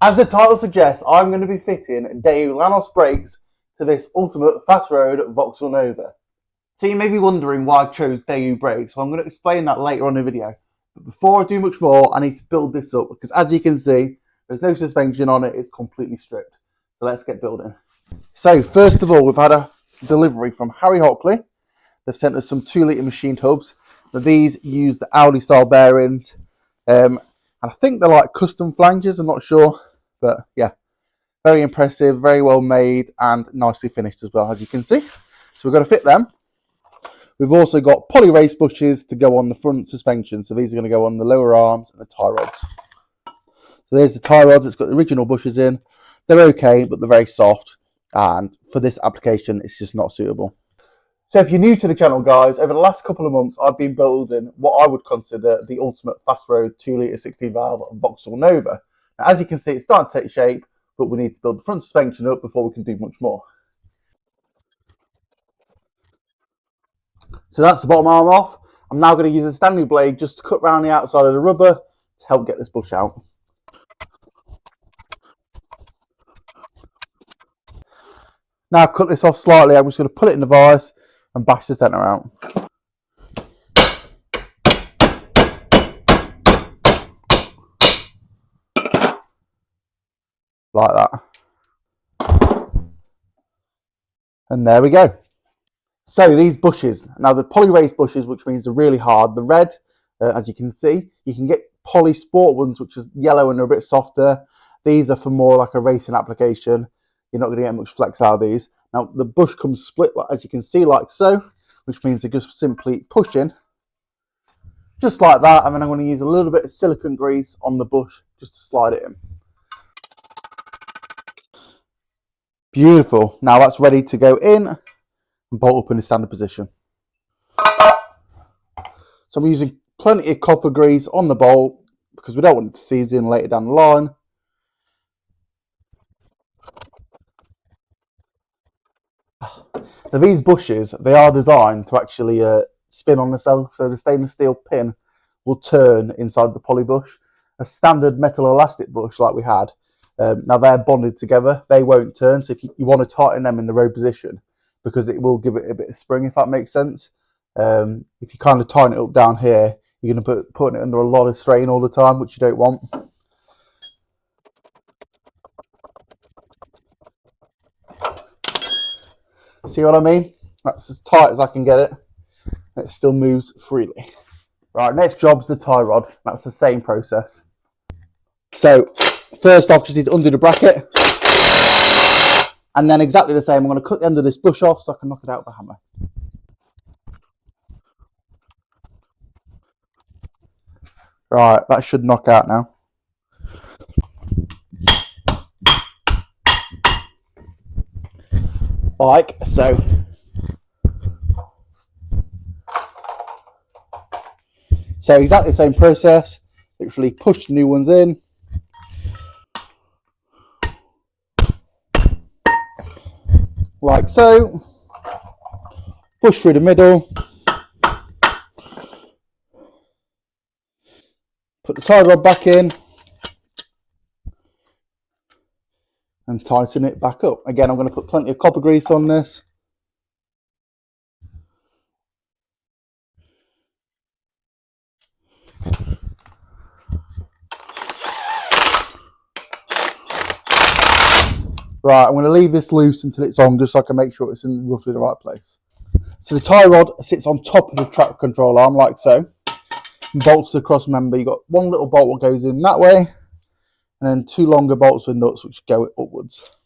As the title suggests, I'm going to be fitting Daewoo NOS brakes to this ultimate fast road Vauxhall Nova. So you may be wondering why I chose Daewoo brakes. Well, I'm going to explain that later on in the video. But before I do much more, I need to build this up because as you can see, there's no suspension on it. It's completely stripped. So let's get building. So first of all, we've had a delivery from Harry Hockley. They've sent us some 2-litre machined hubs. Now these use the Audi style bearings. And I think they're like custom flanges, I'm not sure. But yeah, very impressive, very well made and nicely finished as well, as you can see. So we've got to fit them. We've also got Polyrace bushes to go on the front suspension. So these are going to go on the lower arms and the tie rods. So there's the tie rods. It's got the original bushes in. They're okay, but they're very soft. And for this application, it's just not suitable. So if you're new to the channel, guys, over the last couple of months, I've been building what I would consider the ultimate fast road 2-litre 16 valve Vauxhall Nova. Now, as you can see, it's starting to take shape, but we need to build the front suspension up before we can do much more. So that's the bottom arm off. I'm now going to use a Stanley blade just to cut around the outside of the rubber to help get this bush out. Now I've cut this off slightly, I'm just going to put it in the vise and bash the centre out. Like that. And there we go. So these bushes, now the Polyrace bushes, which means they're really hard, the red, as you can see, you can get Poly Sport ones, which is yellow and they're a bit softer. These are for more like a racing application. You're not going to get much flex out of these. Now the bush comes split, as you can see, like so, which means they're just simply pushing, just like that. And then I'm going to use a little bit of silicone grease on the bush just to slide it in. Beautiful. Now that's ready to go in and bolt up in the standard position. So I'm using plenty of copper grease on the bolt because we don't want it to seize in later down the line. Now these bushes, they are designed to actually spin on themselves, so the stainless steel pin will turn inside the poly bush. A standard metal elastic bush like we had, now they're bonded together, they won't turn, so if you want to tighten them in the row position, because it will give it a bit of spring, if that makes sense. If you kind of tighten it up down here, you're going to be putting it under a lot of strain all the time, which you don't want. See what I mean? That's as tight as I can get it. It still moves freely. Right, next job's the tie rod. That's the same process. So first off, just need to undo the bracket. And then exactly the same, I'm going to cut the end of this bush off so I can knock it out with a hammer. Right, that should knock out now. Like so. So exactly the same process, literally push the new ones in. Like so. Push through the middle. Put the tie rod back in. And tighten it back up. Again, I'm going to put plenty of copper grease on this. Right, I'm going to leave this loose until it's on, just so I can make sure it's in roughly the right place. So the tie rod sits on top of the track control arm, like so. And bolts across, remember, you've got one little bolt that goes in that way, and then two longer bolts with nuts which go upwards.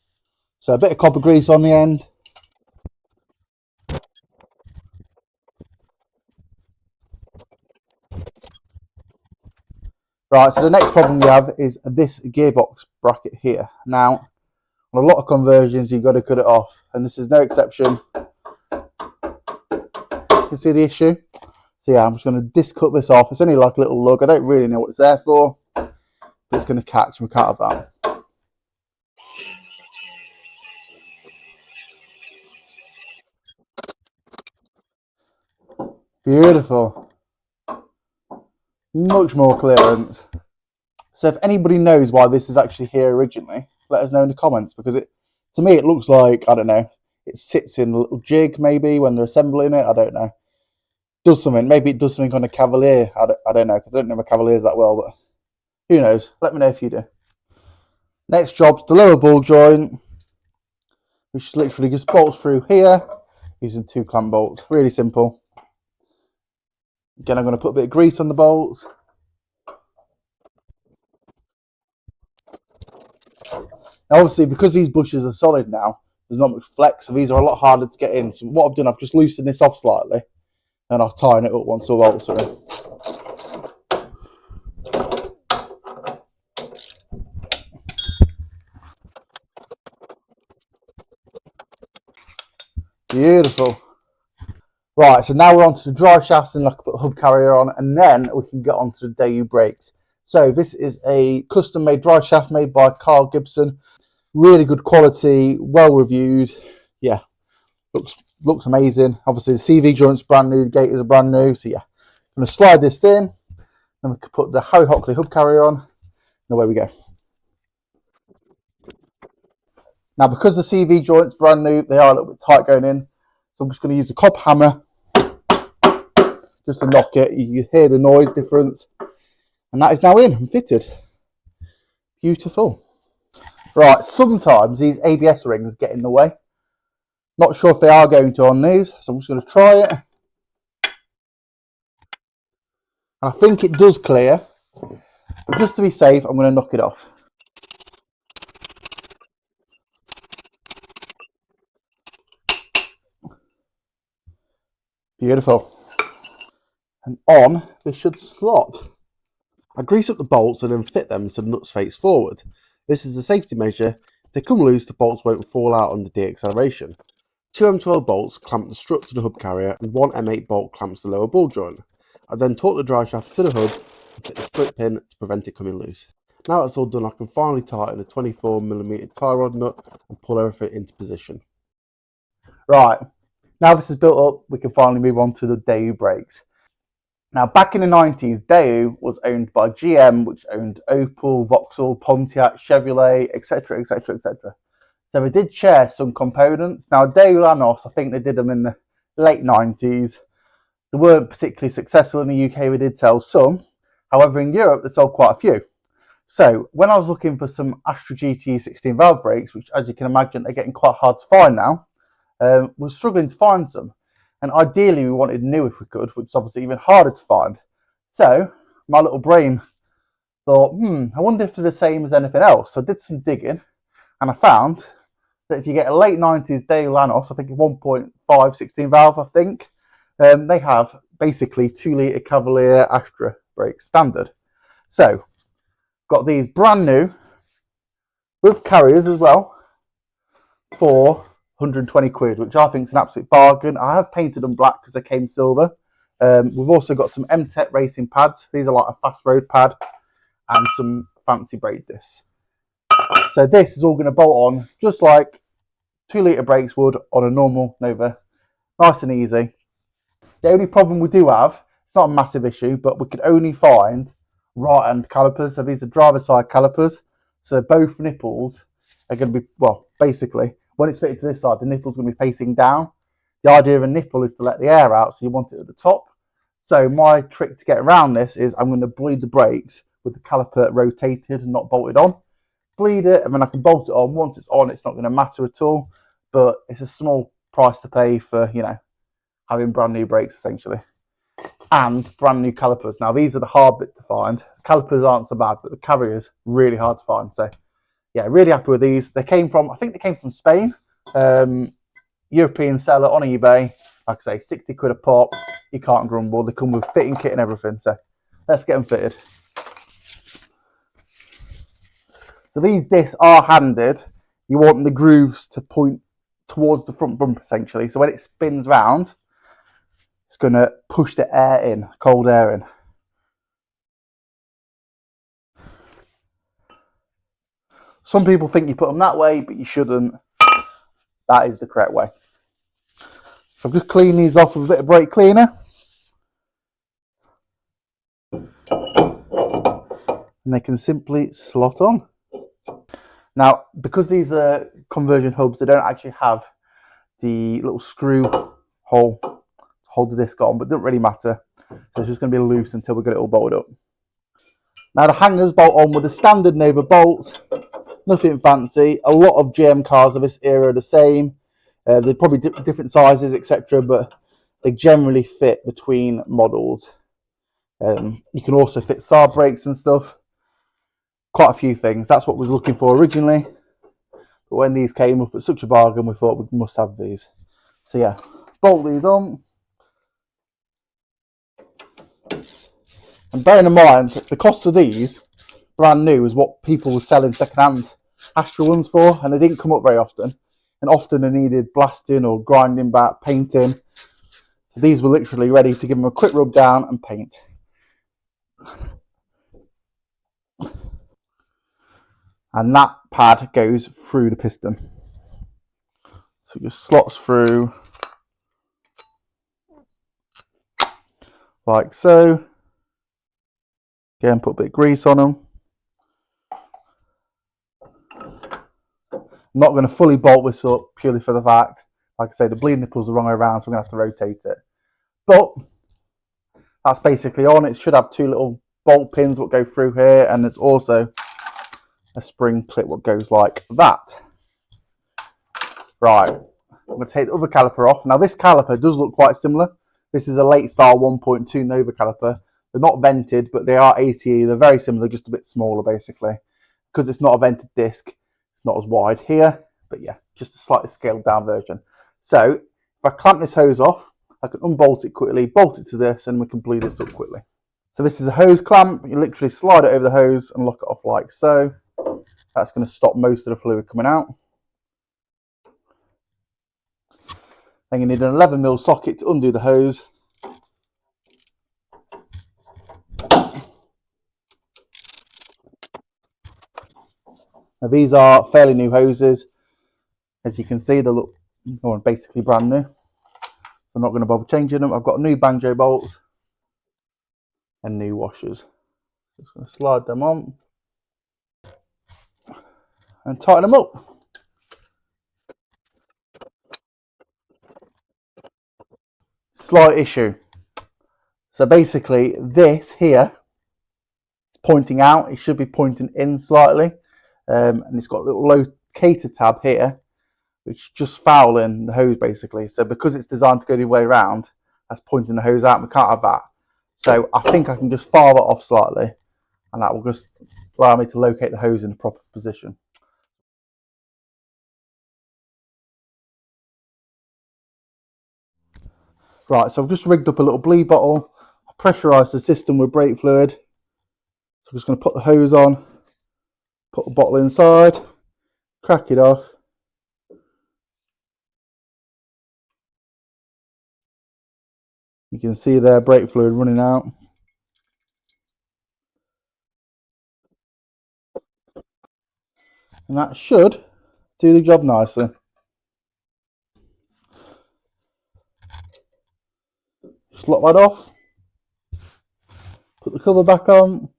So a bit of copper grease on the end. Right, so the next problem we have is this gearbox bracket here. Now, on a lot of conversions, you've got to cut it off, and this is no exception. You can see the issue? So yeah, I'm just going to discut this off. It's only like a little lug. I don't really know what it's there for, but it's going to catch, and we can't have that. Beautiful. Much more clearance. So if anybody knows why this is actually here originally, let us know in the comments, because to me it looks like, I don't know, it sits in a little jig maybe when they're assembling it. I don't know. Does something. Maybe it does something on a Cavalier. I don't know, because I don't know my Cavaliers that well, but who knows? Let me know if you do. Next job's the lower ball joint, which literally just bolts through here using 2 clamp bolts. Really simple. Again, I'm going to put a bit of grease on the bolts. Now, obviously, because these bushes are solid now, there's not much flex, so these are a lot harder to get in. So what I've done, I've just loosened this off slightly, and I'll tighten it up once the bolts are in. Beautiful. Right, so now we're on to the drive shafts, and I can put the hub carrier on, and then we can get on to the Daewoo brakes. So this is a custom-made drive shaft made by Carl Gibson. Really good quality, well reviewed. Yeah, looks amazing. Obviously, the CV joint's brand new, the gaiters are brand new. So yeah, I'm going to slide this in, then we can put the Harry Hockley hub carrier on, and away we go. Now, because the CV joint's brand new, they are a little bit tight going in. So I'm just going to use a cob hammer just to knock it. You hear the noise difference. And that is now in and fitted. Beautiful. Right, sometimes these ABS rings get in the way. Not sure if they are going to on these, so I'm just going to try it. And I think it does clear. But just to be safe, I'm going to knock it off. Beautiful. And on, this should slot. I grease up the bolts and then fit them so the nuts face forward. This is a safety measure. If they come loose, the bolts won't fall out under deacceleration. 2 M12 bolts clamp the strut to the hub carrier, and 1 M8 bolt clamps the lower ball joint. I then torque the drive shaft to the hub and fit the split pin to prevent it coming loose. Now that's all done, I can finally tighten a 24mm tie rod nut and pull everything into position. Right, now this is built up, we can finally move on to the Daewoo brakes. Now, back in the 90s, Daewoo was owned by GM, which owned Opel, Vauxhall, Pontiac, Chevrolet, etc., etc., etc. So they did share some components. Now, Daewoo and NOS, I think they did them in the late 90s. They weren't particularly successful in the UK. We did sell some. However, in Europe, they sold quite a few. So when I was looking for some Astra GT 16 valve brakes, which as you can imagine are getting quite hard to find now, we're struggling to find some. And ideally we wanted new if we could, which is obviously even harder to find. So my little brain thought, I wonder if they're the same as anything else. So I did some digging and I found that if you get a late 90s Daewoo NOS, I think 1.5 16 valve, I think, they have basically 2 litre Cavalier Astra brakes standard. So got these brand new with carriers as well for 120 quid, which I think is an absolute bargain. I have painted them black because they came silver. We've also got some M-Tech racing pads. These are like a fast road pad and some fancy brake discs. So this is all going to bolt on just like 2 litre brakes would on a normal Nova. Nice and easy. The only problem we do have, it's not a massive issue, but we could only find right-hand calipers. So these are driver side calipers. So both nipples are going to be, well, basically, when it's fitted to this side, the nipple's going to be facing down. The idea of a nipple is to let the air out, so you want it at the top. So my trick to get around this is I'm going to bleed the brakes with the caliper rotated and not bolted on. Bleed it, and then I can bolt it on. Once it's on, it's not going to matter at all. But it's a small price to pay for, you know, having brand new brakes essentially. And brand new calipers. Now these are the hard bit to find. Calipers aren't so bad, but the carriers really hard to find. So yeah, really happy with these. They came from, I think they came from Spain. European seller on eBay. Like I say, 60 quid a pop. You can't grumble. They come with fitting kit and everything. So let's get them fitted. So these discs are handed. You want the grooves to point towards the front bumper essentially. So when it spins round, it's going to push the air in, cold air in. Some people think you put them that way, but you shouldn't. That is the correct way. So I'm just cleaning these off with a bit of brake cleaner. and they can simply slot on. Now, because these are conversion hubs, they don't actually have the little screw hole to hold the disc on, but it doesn't really matter. So it's just going to be loose until we get it all bolted up. Now the hangers bolt on with a standard Nova bolt, nothing fancy. A lot of GM cars of this era are the same. They're probably different sizes, etc., but they generally fit between models. You can also fit Saab brakes and stuff. Quite a few things. That's what we was looking for originally. But when these came up at such a bargain, we thought we must have these. So yeah, bolt these on. And bearing in mind, the cost of these, brand new, is what people were selling second-hand Astra ones for, and they didn't come up very often. And often they needed blasting or grinding back, painting. So these were literally ready to give them a quick rub down and paint. And that pad goes through the piston. So it just slots through like so. Again, put a bit of grease on them. I'm not going to fully bolt this up purely for the fact, like I say, the bleed nipple's the wrong way around, so I'm going to have to rotate it. But that's basically on. It should have two little bolt pins that go through here, and it's also a spring clip what goes like that. Right, I'm going to take the other caliper off. Now this caliper does look quite similar. This is a late style 1.2 Nova caliper. They're not vented, but they are ATE. They're very similar, just a bit smaller basically. Because it's not a vented disc, it's not as wide here, but yeah, just a slightly scaled down version. So if I clamp this hose off, I can unbolt it quickly, bolt it to this, and we can bleed this up quickly. So this is a hose clamp. You literally slide it over the hose and lock it off like so. That's going to stop most of the fluid coming out. Then you need an 11mm socket to undo the hose. Now these are fairly new hoses. As you can see, they look basically brand new. So I'm not going to bother changing them. I've got new banjo bolts and new washers. Just going to slide them on and tighten them up. Slight issue. So basically this here is pointing out. It should be pointing in slightly. And it's got a little locator tab here, which is just fouling the hose basically. So because it's designed to go the way around, that's pointing the hose out. We can't have that. So I think I can just file that off slightly, and that will just allow me to locate the hose in the proper position. Right, so I've just rigged up a little bleed bottle. I pressurised the system with brake fluid. So I'm just going to put the hose on, put the bottle inside, crack it off. You can see there brake fluid running out. And that should do the job nicely. Just lock that off. Put the cover back on.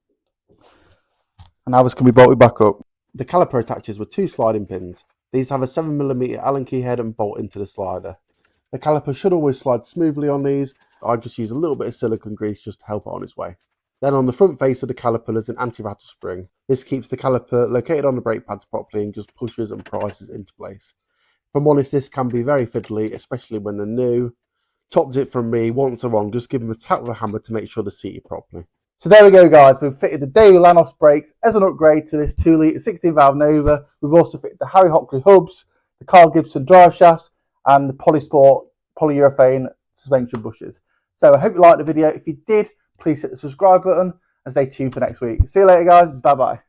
And now this can be bolted back up. The caliper attaches with two sliding pins. These have a 7mm Allen key head and bolt into the slider. The caliper should always slide smoothly on these. I just use a little bit of silicone grease just to help it on its way. Then on the front face of the caliper there's an anti-rattle spring. This keeps the caliper located on the brake pads properly and just pushes and prices into place. If I'm honest, this can be very fiddly, especially when they're new. Top tip from me, once they're wrong, just give them a tap with a hammer to make sure they're seated properly. So there we go guys, we've fitted the Daewoo NOS brakes as an upgrade to this 2 litre 16 valve Nova. We've also fitted the Harry Hockley hubs, the Carl Gibson drive shafts and the Polysport polyurethane suspension bushes. So I hope you liked the video. If you did, please hit the subscribe button and stay tuned for next week. See you later guys, bye bye.